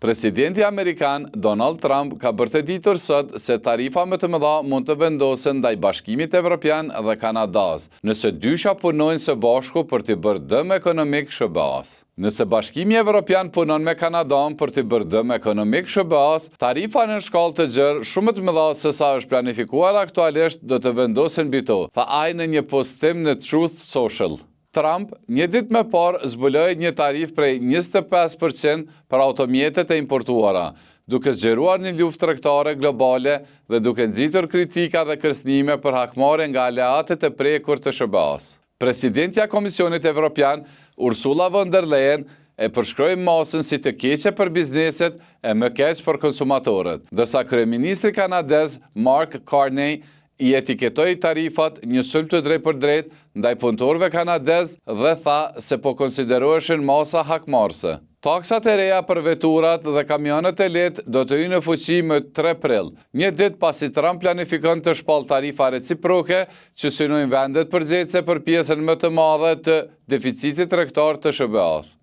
Presidenti Amerikan Donald Trump ka bërteditur sot se tarifa më të mëdha mund të vendosen ndaj Bashkimit Evropian dhe Kanadas, nëse dysha punojnë së bashku për të bërë dëm ekonomik SBA-s. Nëse Bashkimi Evropian punon me Kanadan për të bërë dëm ekonomik SBA-s, tarifa në shkallë të gjerë shumë të mëdha se sa është planifikuar aktualisht do të vendosen mbi to, tha ai në një postim në Truth Social. Trump një ditë më parë zbuloi një tarif prej 25% për automjetet e importuara, duke zgjeruar një luftë tregtare globale dhe duke nxitur kritika dhe kërcënime për hakmarrje nga aleatët e prekur të SBA-s. Presidentja e Komisionit Evropian, Ursula von der Leyen, e përshkroi masën si të keqe për bizneset e më keq për konsumatorët, ndërsa kryeministri kanadez Mark Carney i etiketoi tarifat një sulm të drejtpërdrejtë ndaj punëtorëve kanadez dhe tha se po konsideroheshin masa hakmarrëse. Taksat e reja për veturat dhe kamionet e lehtë do të hyjnë në fuqi më 3 prill, një ditë pasi Trump planifikon të shpallë tarifa reciproke që synojnë vendet përgjegjëse për pjesën më të madhe të deficitit tregtar të SBA-s.